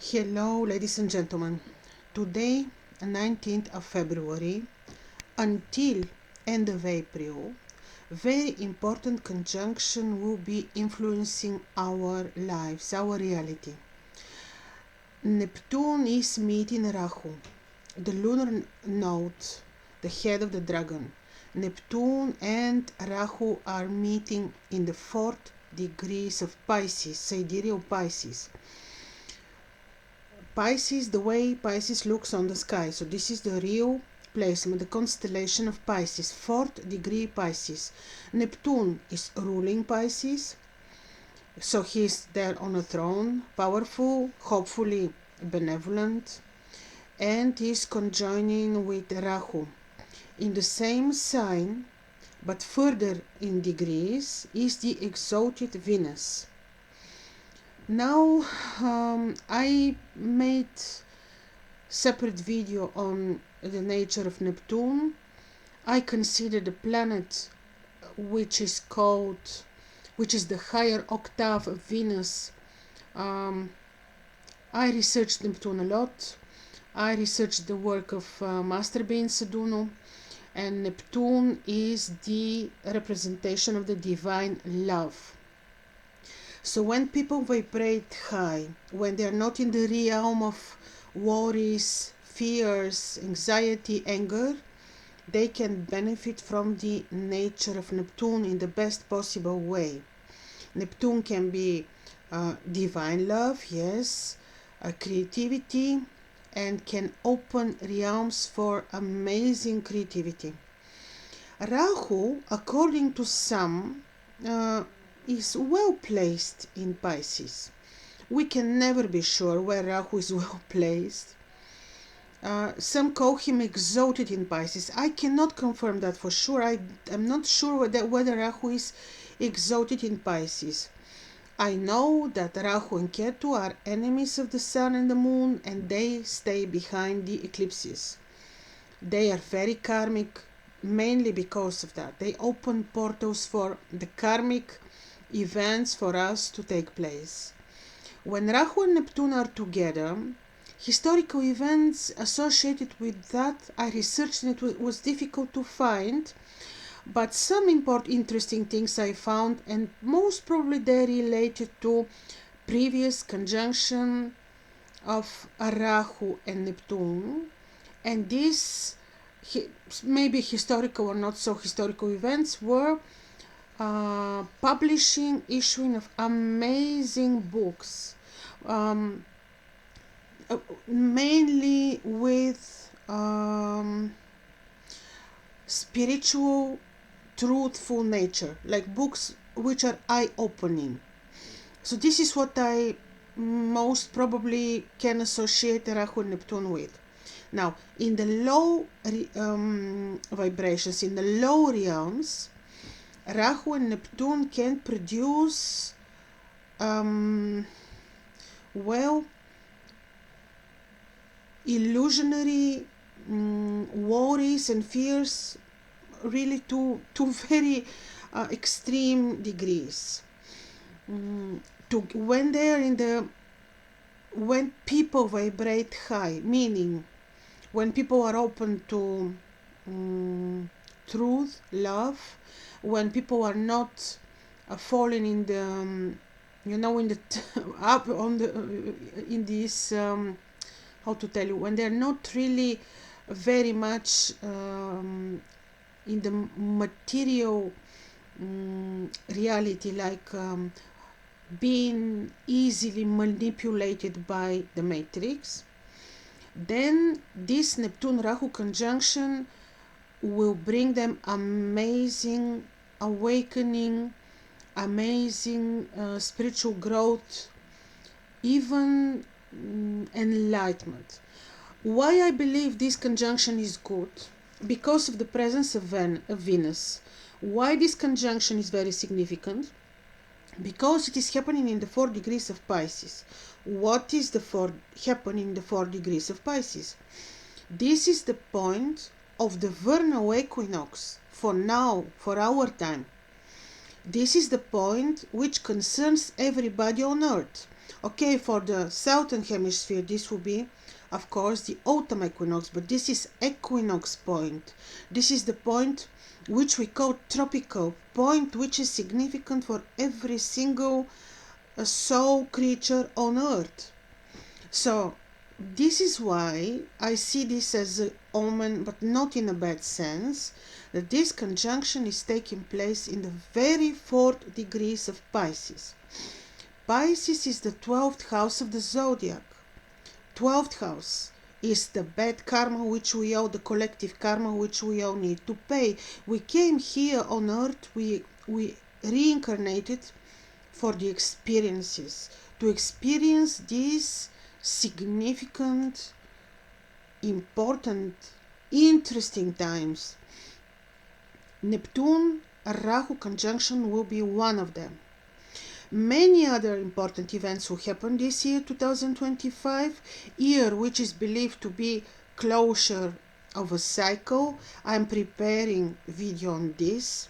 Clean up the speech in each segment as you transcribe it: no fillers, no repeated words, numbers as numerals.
Hello, ladies and gentlemen. Today, 19th of February, until end of April, very important conjunction will be influencing our lives, our reality. Neptune is meeting Rahu, the lunar node, the head of the dragon. Neptune and Rahu are meeting in the 4th degrees of Pisces, sidereal Pisces. Pisces, the way Pisces looks on the sky. So this is the real placement, the constellation of Pisces, 4th degree Pisces. Neptune is ruling Pisces. So he's there on a throne, powerful, hopefully benevolent, and is conjoining with Rahu. In the same sign, but further in degrees, is the exalted Venus. Now I made separate video on the nature of Neptune. I consider the planet which is the higher octave of Venus. I researched Neptune a lot. I researched the work of Master Being Saduno, and Neptune is the representation of the divine love. So when people vibrate high, when they are not in the realm of worries, fears, anxiety, anger, they can benefit from the nature of Neptune in the best possible way. Neptune can be divine love, yes, creativity, and can open realms for amazing creativity. Rahu, according to some, is well placed in Pisces. We can never be sure where Rahu is well placed. Some call him exalted in Pisces. I cannot confirm that for sure. I'm not sure whether Rahu is exalted in Pisces. I know that Rahu and Ketu are enemies of the Sun and the Moon, and they stay behind the eclipses. They are very karmic, mainly because of that. They open portals for the karmic events for us to take place. When Rahu and Neptune are together, historical events associated with that, I researched and it was difficult to find, but some interesting things I found, and most probably they related to previous conjunction of Rahu and Neptune, and these maybe historical or not so historical events were publishing, issuing of amazing books, mainly with spiritual, truthful nature, like books which are eye-opening. So this is what I most probably can associate Rahu and Neptune with. Now, in the low vibrations, in the low realms, Rahu and Neptune can produce illusionary worries and fears, really to very extreme degrees. When people vibrate high, meaning when people are open to truth, love, when people are not falling in the in the up on the in this how to tell you, when they're not really very much in the material reality, like being easily manipulated by the matrix, then this Neptune Rahu conjunction will bring them amazing awakening, amazing spiritual growth, even enlightenment. Why I believe this conjunction is good? Because of the presence of Venus. Why this conjunction is very significant? Because it is happening in the 4 degrees of Pisces. What is happening in the 4 degrees of Pisces? This is the point of the vernal equinox for now, for our time. This is the point which concerns everybody on earth. Okay, for the southern hemisphere, this will be, of course, the autumn equinox, but this is equinox point. This is the point which we call tropical point, which is significant for every single soul creature on earth. So this is why I see this as an omen, but not in a bad sense, that this conjunction is taking place in the very 4th degrees of Pisces. Pisces is the 12th house of the zodiac. 12th house is the bad karma which we owe, the collective karma which we all need to pay. We came here on earth, we reincarnated for the experiences, to experience these significant, important, interesting times. Neptune Rahu conjunction will be one of them. Many other important events will happen this year, 2025, year which is believed to be closure of a cycle. I'm preparing video on this.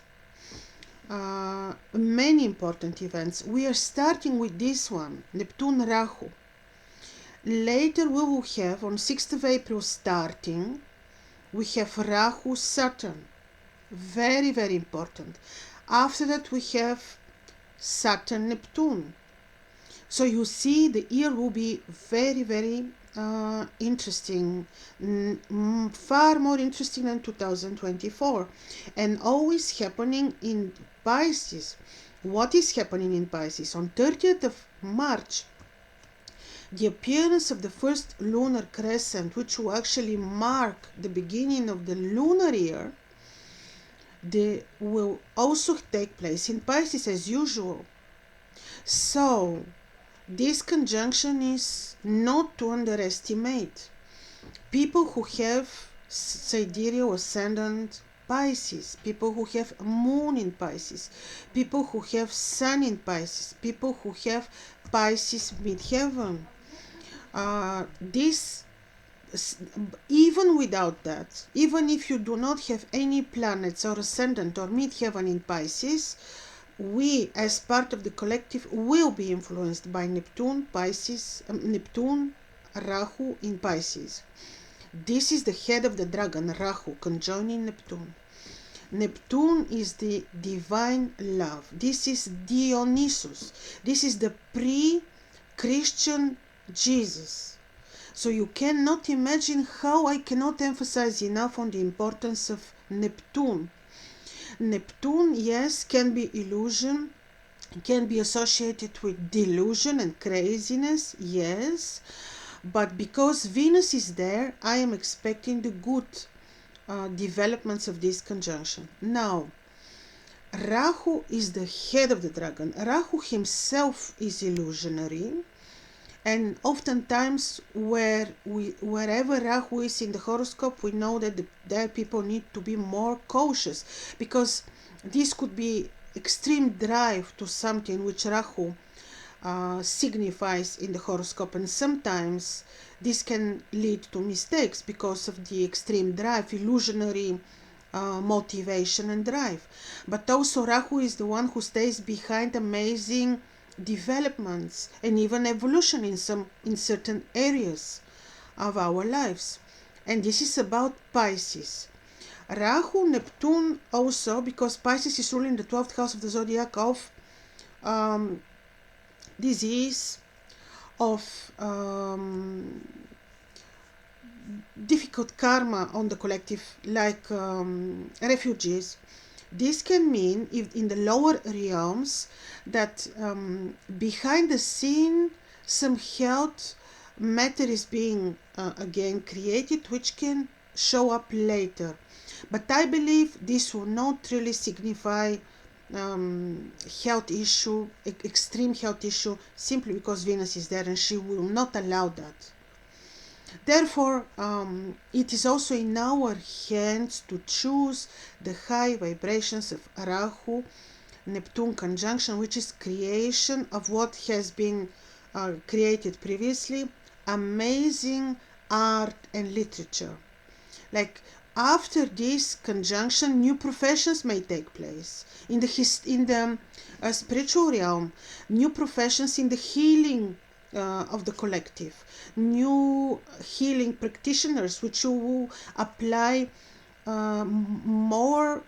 Many important events. We are starting with this one, Neptune Rahu. Later we will have, on 6th of April starting, we have Rahu Saturn. Very, very important. After that we have Saturn Neptune. So you see, the year will be very, very interesting, far more interesting than 2024, and always happening in Pisces. What is happening in Pisces? On 30th of March, the appearance of the first lunar crescent, which will actually mark the beginning of the lunar year, will also take place in Pisces as usual. So this conjunction is not to underestimate. People who have sidereal ascendant Pisces, people who have moon in Pisces, people who have sun in Pisces, people who have Pisces midheaven. Even without that, even if you do not have any planets or ascendant or midheaven in Pisces, we as part of the collective will be influenced by Neptune, Neptune, Rahu in Pisces. This is the head of the dragon, Rahu, conjoining Neptune. Neptune is the divine love. This is Dionysus. This is the pre-Christian Jesus. So you cannot imagine how I cannot emphasize enough on the importance of Neptune. Neptune, yes, can be illusion, can be associated with delusion and craziness, yes, but because Venus is there, I am expecting the good developments of this conjunction. Now, Rahu is the head of the dragon. Rahu himself is illusionary. And oftentimes, wherever Rahu is in the horoscope, we know that there people need to be more cautious, because this could be extreme drive to something which Rahu signifies in the horoscope, and sometimes this can lead to mistakes because of the extreme drive, illusionary motivation and drive. But also Rahu is the one who stays behind amazing developments and even evolution in certain areas of our lives. And this is about Pisces. Rahu, Neptune also, because Pisces is ruling the 12th house of the zodiac of disease, of difficult karma on the collective, like refugees. This can mean, if in the lower realms, that behind the scene some health matter is being again created, which can show up later. But I believe this will not really signify health issue, extreme health issue, simply because Venus is there and she will not allow that. Therefore, it is also in our hands to choose the high vibrations of Rahu Neptune conjunction, which is creation of what has been created previously, amazing art and literature. Like after this conjunction, new professions may take place in the spiritual realm, new professions in the healing of the collective, new healing practitioners which will apply more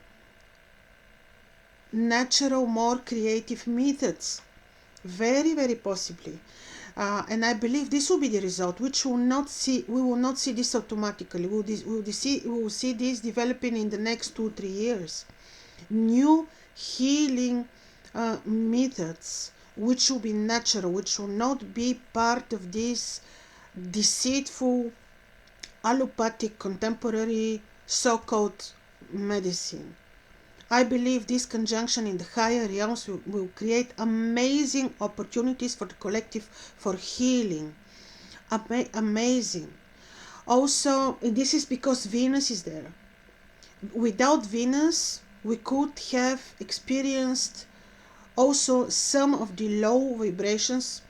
natural, more creative methods, very, very possibly. And I believe this will be the result, which we will not see this automatically. We will see this developing in the next 2-3 years. New healing methods, which will be natural, which will not be part of this deceitful allopathic contemporary so-called medicine. I believe this conjunction in the higher realms will create amazing opportunities for the collective for healing. Amazing. Also, this is because Venus is there. Without Venus, we could have experienced also some of the low vibrations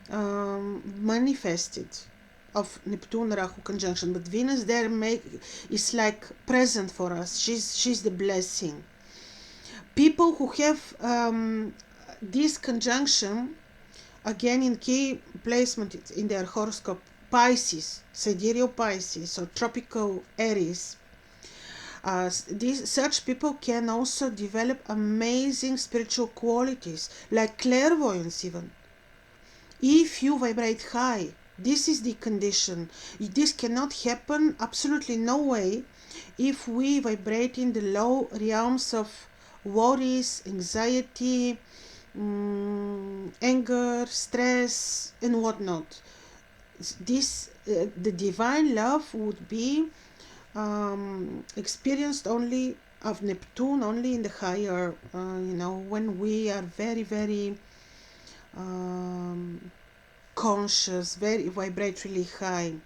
manifested of Neptune Rahu conjunction, but Venus there is like present for us. She's the blessing. People who have this conjunction, again in key placement in their horoscope, Pisces, sidereal Pisces or tropical Aries, such people can also develop amazing spiritual qualities like clairvoyance even. If you vibrate high, this is the condition. This cannot happen, absolutely no way, if we vibrate in the low realms of worries, anxiety, anger, stress, and whatnot. The divine love would be experienced only of Neptune, only in the higher, when we are very, very conscious, vibrate really high.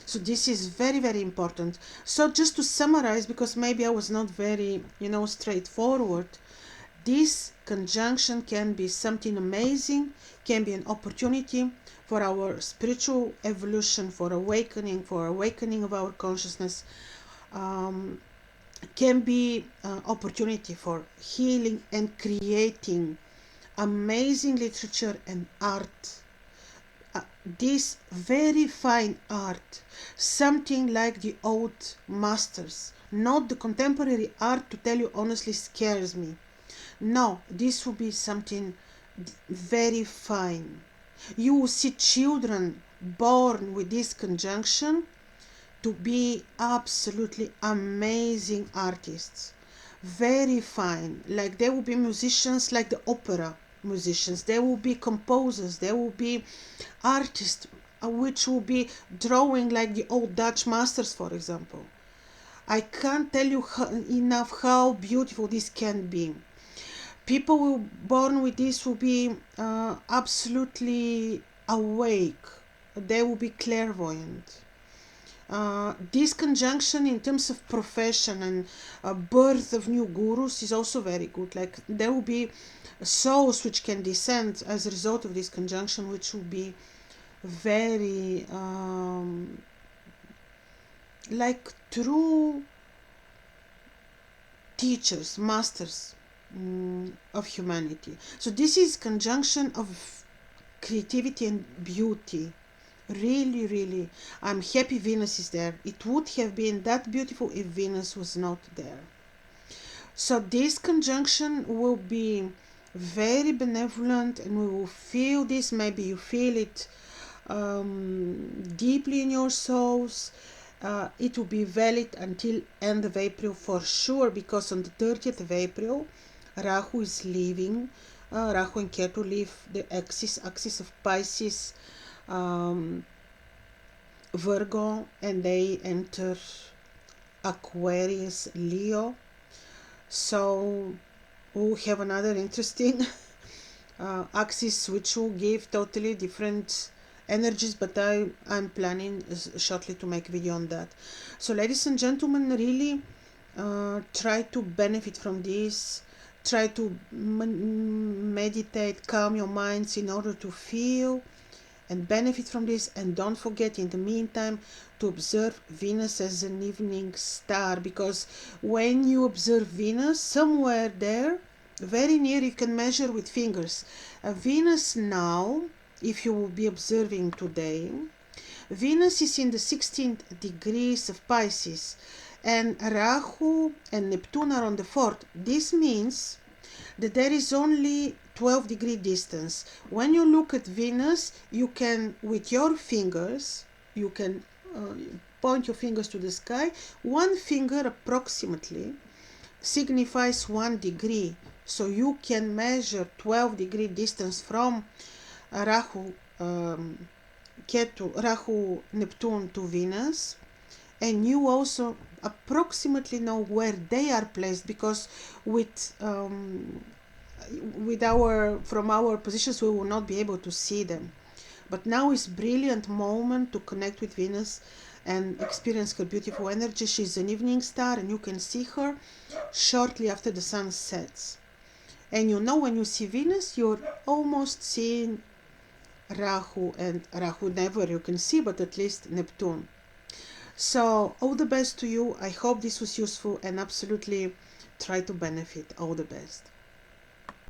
So this is very, very important. So just to summarize, because maybe I was not very, straightforward, this conjunction can be something amazing, can be an opportunity for our spiritual evolution, for awakening of our consciousness, can be an opportunity for healing and creating amazing literature and art. This very fine art, something like the old masters, not the contemporary art, to tell you honestly, scares me. No, this will be something very fine. You will see children born with this conjunction to be absolutely amazing artists, very fine. Like they will be musicians like the opera musicians, there will be composers, there will be artists which will be drawing like the old Dutch masters, for example. I can't tell you enough how beautiful this can be. People born with this will be absolutely awake, they will be clairvoyant. This conjunction in terms of profession and birth of new gurus is also very good. Like there will be souls which can descend as a result of this conjunction, which will be very like true teachers, masters of humanity. So this is conjunction of creativity and beauty. Really, really, I'm happy Venus is there. It would have been that beautiful if Venus was not there. So this conjunction will be very benevolent, and we will feel this. Maybe you feel it deeply in your souls. It will be valid until end of April for sure, because on the 30th of April, Rahu is leaving. Rahu and Ketu leave the axis of Pisces, Virgo, and they enter Aquarius, Leo. So we'll have another interesting axis which will give totally different energies, but I'm planning shortly to make a video on that. So ladies and gentlemen, really try to benefit from this. Try to meditate, calm your minds in order to feel and benefit from this. And don't forget in the meantime to observe Venus as an evening star, because when you observe Venus somewhere there very near, you can measure with fingers. Venus now if you will be observing today. Venus is in the 16th degrees of Pisces, and Rahu and Neptune are on the 4th. This means that there is only 12-degree distance. When you look at Venus, you can, with your fingers, you can point your fingers to the sky. One finger approximately signifies 1 degree. So you can measure 12-degree distance from Rahu, Rahu, Neptune to Venus, and you also approximately know where they are placed, because from our positions we will not be able to see them. But now is brilliant moment to connect with Venus and experience her beautiful energy. She's an evening star, and you can see her shortly after the sun sets. And you know, when you see Venus, you're almost seeing Rahu, and Rahu never you can see, but at least Neptune. So all the best to you. I hope this was useful, and absolutely try to benefit. All the best.